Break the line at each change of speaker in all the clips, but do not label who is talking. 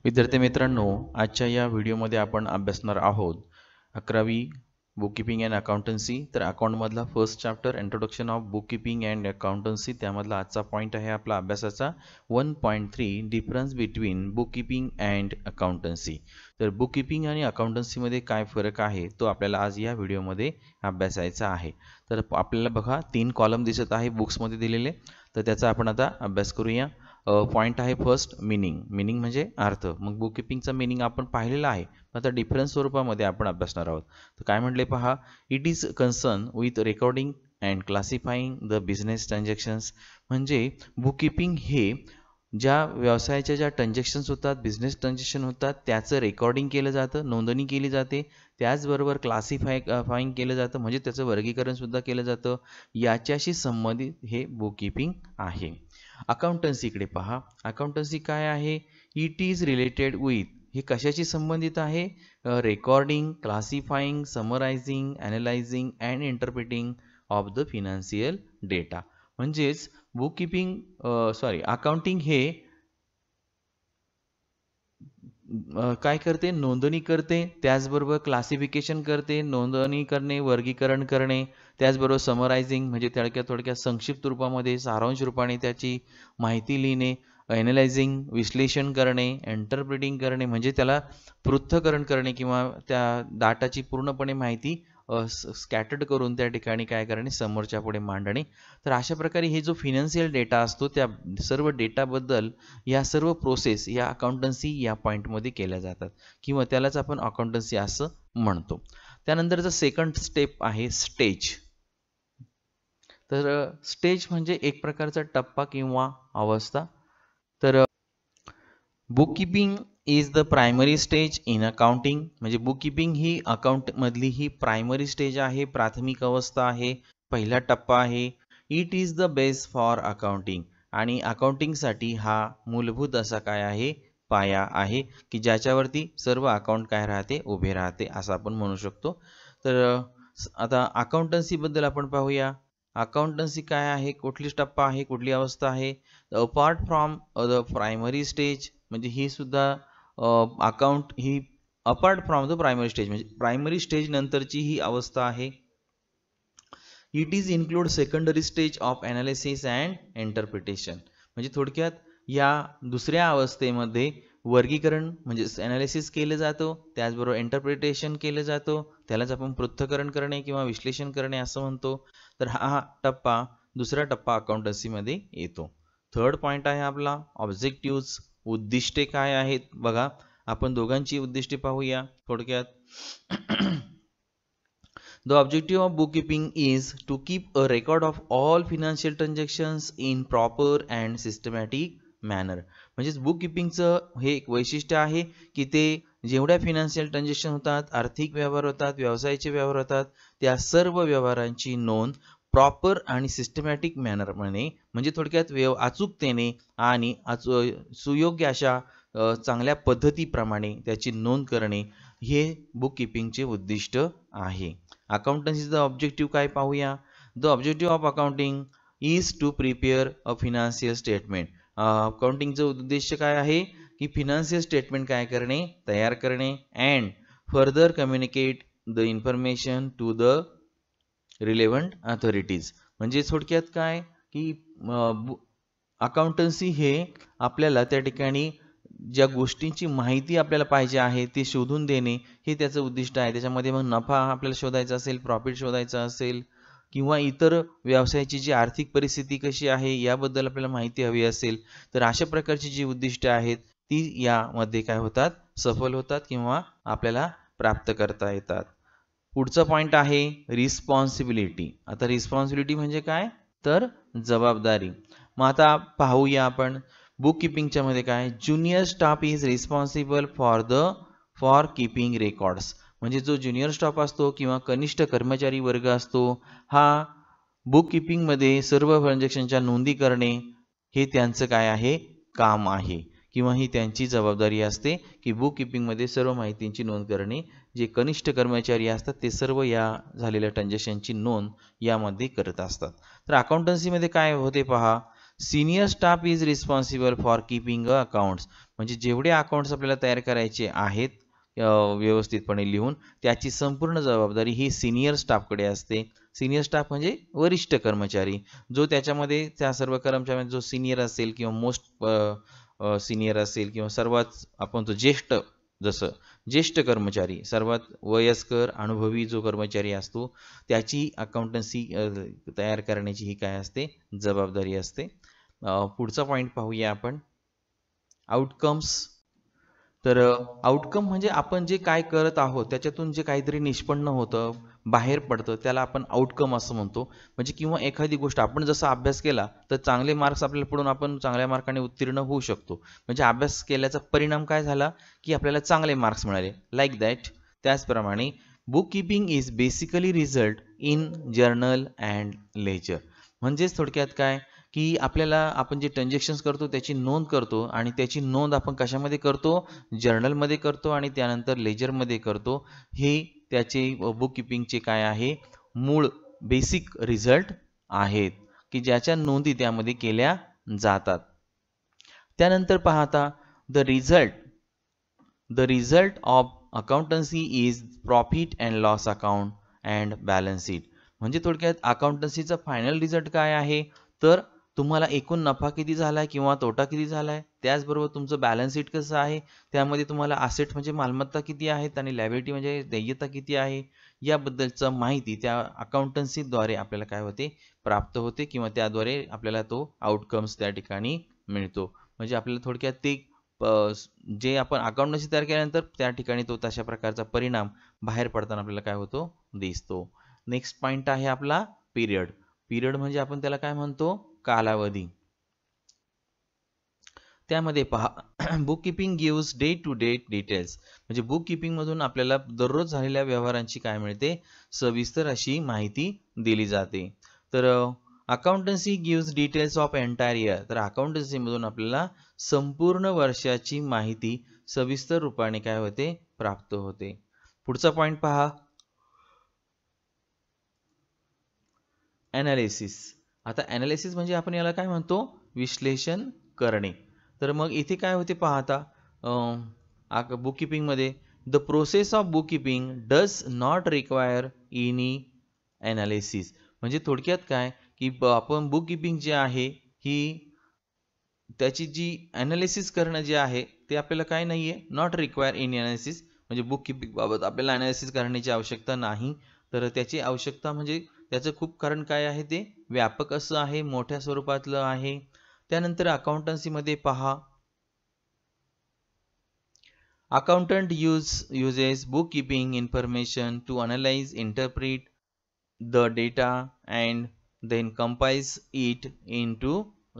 विद्यार्थी मित्रांनो, आजच्या या व्हिडिओमध्ये आपण अभ्यासणार आहोत 11वी बुककीपिंग अँड अकाउंटन्सी. तर अकाउंटमधला first chapter introduction of bookkeeping and accountancy, त्यामधला आजचा पॉईंट आहे आपला अभ्यासाचा 1.3 difference between bookkeeping and accountancy. तर बुककीपिंग आणि अकाउंटन्सीमध्ये काय फरक आहे तो आपल्याला आज या व्हिडिओमध्ये अभ्यासायचा आहे. तर आपल्याला बघा 3 कॉलम दिसत आहे बुक्समध्ये दिलेले, तर त्याचा आपण आता अभ्यास करूया. पॉईंट आहे फर्स्ट मीनिंग म्हणजे अर्थ. मग बुककीपिंगचा मीनिंग आपण पाहिलेला आहे, आता डिफरन्स स्वरूपामध्ये आपण अभ्यासणार आहोत. तर काय म्हटले पहा, it is concern with recording and classifying the business transactions. म्हणजे बुककीपिंग हे ज्या व्यवसायाच्या ज्या ट्रान्झॅक्शन्स होतात, बिझनेस ट्रान्झॅक्शन होतात, त्याचं रेकॉर्डिंग केलं जातं, नोंदणी केली जाते. त्याचबरोबर क्लासिफाईंग केलं जातं, म्हणजे त्याचं वर्गीकरण सुद्धा केलं जातं. याच्याशी संबंधित हे बुककीपिंग आहे. अकाउंटन्सीकडे पहा, अकाउंटन्सी काय आहे, इट इज रिलेटेड विथ, हे कशाशी संबंधित आहे, recording, classifying, summarising, analysing and interpreting of the financial data. म्हणजेच अकाउंटिंग हे काय करते, नोंदणी करते, त्याचबरोबर क्लासिफिकेशन करते, नोंदणी करणे, वर्गीकरण करणे, त्याचबरोबर समरायझिंग म्हणजे थोडक्यात संक्षिप्त रूपामध्ये सारांश रूपाने त्याची माहिती लिहिणे, ॲनालायझिंग विश्लेषण करणे, इंटरप्रिटिंग करणे म्हणजे त्याला पृथक्करण करणे किंवा त्या डाटाची पूर्णपणे माहिती स्कॅटर्ड करून त्या ठिकाणी काय करणे, समोरच्या पुढे मांडणे. तर अशा प्रकारे हे जो फिनान्शियल डेटा असतो त्या सर्व डेटाबद्दल या सर्व प्रोसेस या अकाउंटन्सी या पॉईंटमध्ये केल्या जातात किंवा त्यालाच आपण अकाउंटन्सी असं म्हणतो. त्यानंतरचा सेकंड स्टेप आहे स्टेज. तर स्टेज म्हणजे एक प्रकारचा टप्पा किंवा अवस्था. तर bookkeeping is the primary stage in accounting. म्हणजे बुककीपिंग ही अकाउंट मधली ही प्रायमरी स्टेज आहे, प्राथमिक अवस्था आहे, पहिला टप्पा आहे. It is the base for accounting. आणि अकाउंटिंगसाठी हा मूलभूत असा काय आहे, पाया आहे की ज्याच्यावरती सर्व अकाउंट काय राहते, उभे राहते असं आपण म्हणू शकतो. तर आता अकाउंटन्सी बद्दल आपण पाहूया. अकाउंटन्सी काय आहे, कुठली टप्पा आहे, कुठली अवस्था आहे. Apart from the primary stage, म्हणजे ही सुद्धा account he apart from the primary stage म्हणजे प्रायमरी स्टेज नंतरची ही अवस्था आहे. It is include secondary stage of analysis and interpretation. म्हणजे थोडक्यात या दुसऱ्या अवस्थेमध्ये वर्गीकरण म्हणजे ॲनालिसिस केलं जातं, त्याचबरोबर इंटरप्रिटेशन केलं जातं, त्यालाच आपण पृथक्करण करणे किंवा विश्लेषण करणे असं म्हणतो. तर हा टप्पा दुसरा टप्पा अकाउंटन्सीमध्ये येतो. थर्ड पॉईंट आहे आपला ऑब्जेक्टिव्ज. उद्दिष्टे काय आहेत बघा, आपण दोघांची उद्दिष्टे पाहूया थोडक्यात. The objective of bookkeeping is to keep a record of all financial transactions in proper and systematic manner. म्हणजेच बुककीपिंगचं हे एक वैशिष्ट्य आहे की ते जेवढ्या फिनान्शियल ट्रान्झॅक्शन होतात, आर्थिक व्यवहार होतात, व्यवसायाचे व्यवहार होतात, त्या सर्व व्यवहारांची नोंद प्रॉपर आणि सिस्टमॅटिक मॅनरमध्ये म्हणजे थोडक्यात अचूकतेने आणि सुयोग्य अशा चांगल्या पद्धतीप्रमाणे त्याची नोंद करणे हे बुककीपिंगचे उद्दिष्ट आहे. अकाउंटन्सीचा ऑब्जेक्टिव्ह काय पाहूया. The objective of accounting is to prepare a financial statement. अकाउंटिंगचं उद्देश काय आहे की फिनान्शियल स्टेटमेंट काय करणे, तयार करणे and further communicate the information to the relevant authorities. म्हणजे थोडक्यात काय की अकाउंटन्सी हे आपल्याला त्या ठिकाणी ज्या गोष्टींची माहिती आपल्याला पाहिजे आहे ते शोधून देणे हे त्याचं उद्दिष्ट आहे. त्याच्यामध्ये मग नफा आपल्याला शोधायचा असेल, प्रॉफिट शोधायचा असेल किंवा इतर व्यवसायाची जी आर्थिक परिस्थिती कशी आहे याबद्दल आपल्याला माहिती हवी असेल, तर अशा प्रकारची जी उद्दिष्टे आहेत ती यामध्ये काय होतात, सफल होतात किंवा आपल्याला प्राप्त करता येतात. पुढचा पॉईंट आहे रिस्पॉन्सिबिलिटी. आता रिस्पॉन्सिबिलिटी म्हणजे काय, तर जबाबदारी. मग आता पाहूया आपण बुककीपिंगच्या मध्ये काय, junior staff is responsible for keeping records. म्हणजे जो ज्युनियर स्टाफ असतो किंवा कनिष्ठ कर्मचारी वर्ग असतो हा बुककीपिंगमध्ये सर्व ट्रान्झॅक्शनच्या नोंदी करणे हे त्यांचं काय आहे, काम आहे किंवा ही त्यांची जबाबदारी असते की बुककीपिंगमध्ये सर्व माहितींची नोंद करणे. जे कनिष्ठ कर्मचारी असतात ते सर्व या झालेल्या ट्रान्झॅक्शनची नोंद यामध्ये करत असतात. तर अकाउंटन्सीमध्ये काय होते पहा, senior staff is responsible for keeping accounts. म्हणजे जेवढे अकाउंट्स आपल्याला तयार करायचे आहेत व्यवस्थितपणे लिहून, त्याची संपूर्ण जबाबदारी ही सिनियर स्टाफकडे असते. सिनियर स्टाफ म्हणजे वरिष्ठ कर्मचारी, जो त्याच्यामध्ये त्या सर्व कर्मचाऱ्यांमध्ये जो सिनियर असेल किंवा मोस्ट सिनियर असेल किंवा सर्वात आपण तो ज्येष्ठ, जसं ज्येष्ठ कर्मचारी, सर्वात वयस्कर अनुभवी जो कर्मचारी असतो, त्याची अकाउंटन्सी तयार करण्याची ही काय असते, जबाबदारी असते. पुढचा पॉईंट पाहूया आपण, आउटकम्स. तर आउटकम म्हणजे आपण जे काय करत आहोत त्याच्यातून जे काहीतरी निष्पन्न होतं, बाहेर पडतं, त्याला आपण आउटकम असं म्हणतो. म्हणजे किंवा एखादी गोष्ट आपण जसा अभ्यास केला तर चांगले मार्क्स आपल्याला पडून आपण चांगल्या मार्काने उत्तीर्ण होऊ शकतो. म्हणजे अभ्यास केल्याचा परिणाम काय झाला की आपल्याला चांगले मार्क्स मिळाले, लाईक दॅट. त्याचप्रमाणे book keeping is basically result in journal and ledger. म्हणजेच थोडक्यात काय की आपल्याला आपण जे ट्रान्झॅक्शन्स करतो त्याची नोंद करतो, आणि त्याची नोंद आपण कशामध्ये करतो, जर्नलमध्ये करतो आणि त्यानंतर लेजरमध्ये करतो. हे त्याचे बुक किपिंगचे काय आहे, मूळ बेसिक रिझल्ट आहेत की ज्याच्या नोंदी त्यामध्ये केल्या जातात. त्यानंतर पाहता the result of accountancy is profit and loss account and balance sheet. म्हणजे थोडक्यात अकाउंटन्सीचा फायनल रिझल्ट काय आहे, तर तुम्हाला एकूण नफा किती झालाय किंवा तोटा किती झालाय, त्याचबरोबर तुमचं बॅलन्स शीट कसं आहे, त्यामध्ये तुम्हाला असेट म्हणजे मालमत्ता किती आहेत आणि लायबिलिटी म्हणजे देयता किती आहे, याबद्दलचं माहिती त्या अकाउंटन्सीद्वारे आपल्याला काय होते, प्राप्त होते, किंवा त्याद्वारे आपल्याला तो आउटकम्स त्या ठिकाणी मिळतो. म्हणजे आपल्याला थोडक्यात ते जे आपण अकाउंटन्सी तयार केल्यानंतर त्या ठिकाणी तो तशा प्रकारचा परिणाम बाहेर पडताना आपल्याला काय होतो, दिसतो. नेक्स्ट पॉइंट आहे आपला पिरियड. पिरियड म्हणजे आपण त्याला काय म्हणतो, कालावधी. त्यामध्ये पहा book keeping gives day to day details. म्हणजे बुक कीपिंग मधून आपल्याला दररोज झालेल्या व्यवहारांची काय मिळते, सविस्तर अशी माहिती दिली जाते. तर accountancy gives details of entire year. तर अकाउंटन्सी मधून आपल्याला संपूर्ण वर्षाची माहिती सविस्तर रूपाने काय होते, प्राप्त होते. पुढचा पॉइंट पहा, ॲनालिसिस. आता ॲनालिसिस म्हणजे आपण याला काय म्हणतो, विश्लेषण करणे. तर मग इथे काय होते पाहता, बुक कीपिंगमध्ये the process of bookkeeping does not require any analysis. म्हणजे थोडक्यात काय की आपण बुक कीपिंग जे आहे ही त्याची जी ॲनालिसिस करणं जे आहे ते आपल्याला काय नाही आहे, नॉट रिक्वायर एनी ॲनालिसिस. म्हणजे बुक कीपिंग बाबत आपल्याला ॲनालिसिस करण्याची आवश्यकता नाही. तर त्याची आवश्यकता म्हणजे त्याचं खूप कारण काय आहे, ते व्यापक असं आहे, मोठ्या स्वरूपातलं आहे. त्यानंतर अकाउंटन्सीमध्ये पहा, accountant uses bookkeeping information to analyze, interpret the data and then compiles it into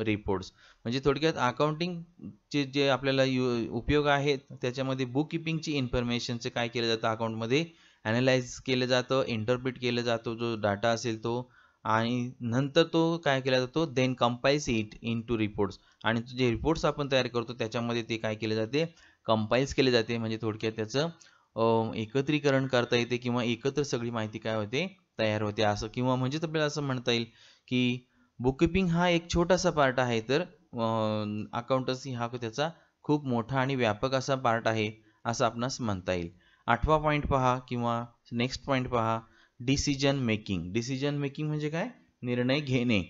reports. म्हणजे थोडक्यात अकाउंटिंगचे जे आपल्याला उपयोग आहेत त्याच्यामध्ये बुक कीपिंगची इन्फॉर्मेशनचे काय केलं जातं, अकाउंटमध्ये ॲनालाइज केलं जातं, इंटरप्रिट केलं जातो जो डाटा असेल तो, आणि नंतर तो काय केला जातो, then compiles it into reports. आणि जे रिपोर्ट्स आपण तयार करतो त्याच्यामध्ये ते काय केले जाते, कंपाइल्स केले जाते. म्हणजे थोडक्यात त्याचं एकत्रीकरण करता येते किंवा एकत्र सगळी माहिती काय होते, तयार होते असं. किंवा म्हणजे आपल्याला असं म्हणता येईल की बुक कीपिंग हा एक छोटासा पार्ट आहे, तर अकाउंटन्सी हा त्याचा खूप मोठा आणि व्यापक असा पार्ट आहे असं आपणास म्हणता येईल. 8वा पॉईंट पहा किंवा नेक्स्ट पॉईंट पहा, डिसिजन मेकिंग. डिसिजन मेकिंग म्हणजे काय, निर्णय घेणे.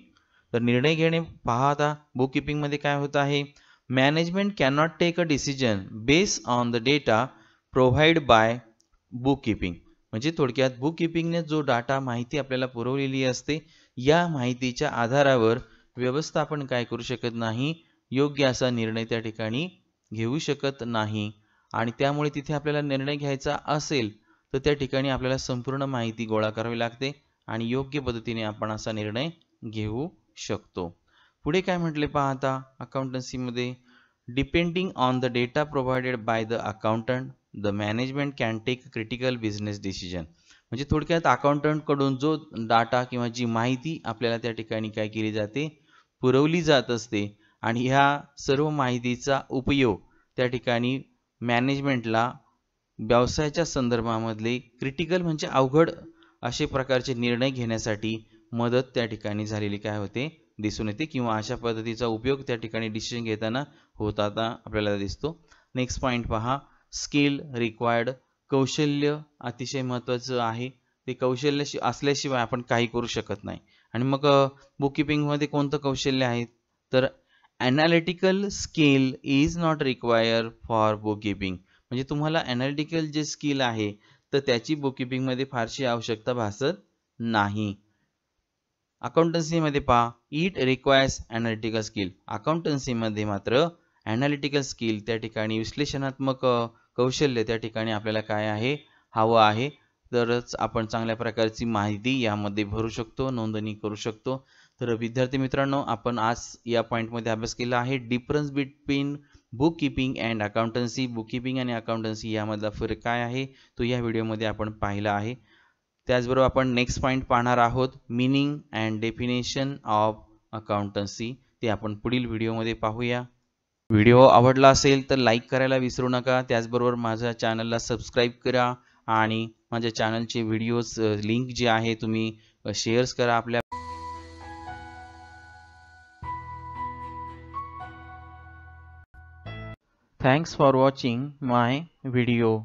तर निर्णय घेणे पहा, आता बुक कीपिंग मध्ये काय होत आहे, management cannot take a decision based on the data provide by book keeping. म्हणजे थोडक्यात बुक कीपिंगने जो डाटा माहिती आपल्याला पुरवलेली असते, या माहितीच्या आधारावर व्यवस्थापन काय करू शकत नाही, योग्य असा निर्णय त्या ठिकाणी घेऊ शकत नाही. आणि त्यामुळे तिथे आपल्याला निर्णय घ्यायचा असेल तर त्या ठिकाणी आपल्याला संपूर्ण माहिती गोळा करावी लागते आणि योग्य पद्धतीने आपण असा निर्णय घेऊ शकतो. पुढे काय म्हटले पहा, आता अकाउंटन्सीमध्ये depending on the data provided by the accountant the management can take critical business decision. म्हणजे थोडक्यात अकाउंटंट कडून जो डाटा किंवा जी माहिती आपल्याला त्या ठिकाणी काय केली जाते, पुरवली जात असते, आणि ह्या सर्व माहितीचा उपयोग त्या ठिकाणी मॅनेजमेंटला व्यवसायाच्या संदर्भामधले क्रिटिकल म्हणजे अवघड असे प्रकारचे निर्णय घेण्यासाठी मदत त्या ठिकाणी झालेली काय होते, दिसून येते किंवा अशा पद्धतीचा उपयोग त्या ठिकाणी डिसिजन घेताना होताना आपल्याला दिसतो. नेक्स्ट पॉईंट पहा, स्किल रिक्वायर्ड. कौशल्य अतिशय महत्त्वाचं आहे. ते कौशल्य असल्याशिवाय आपण काही करू शकत नाही. आणि मग बुककीपिंगमध्ये कोणतं कौशल्य आहे तर analytical skill is not require for bookkeeping. म्हणजे तुम्हाला ॲनालिटिकल जे स्किल आहे तर त्याची बुककीपिंगमध्ये फारशी आवश्यकता भासत नाही. अकाउंटन्सीमध्ये पहा, इट रिक्वायर्स ॲनालिटिकल स्किल. अकाउंटन्सीमध्ये मात्र ॲनालिटिकल स्किल त्या ठिकाणी विश्लेषणात्मक कौशल्य त्या ठिकाणी आपल्याला काय आहे हवं आहे. तरच आपण चांगल्या प्रकारची माहिती यामध्ये भरू शकतो, नोंदणी करू शकतो. तर विद्यार्थी मित्रांनो, आपण आज या पॉईंटमध्ये अभ्यास केला आहे difference between book keeping and accountancy. Book keeping आणि अकाउंटन्सी यामधला फरक काय आहे तो या व्हिडिओमध्ये आपण पाहिला आहे. त्याचबरोबर आपण नेक्स्ट पॉईंट पाहणार आहोत, meaning and definition of accountancy. ते आपण पुढील व्हिडिओमध्ये पाहूया. व्हिडिओ आवडला असेल तर लाईक करायला विसरू नका. त्याचबरोबर माझ्या चॅनलला सबस्क्राईब करा आणि माझ्या चॅनलचे व्हिडिओज लिंक जे आहे तुम्ही शेअर्स करा आपल्या. Thanks for watching my video.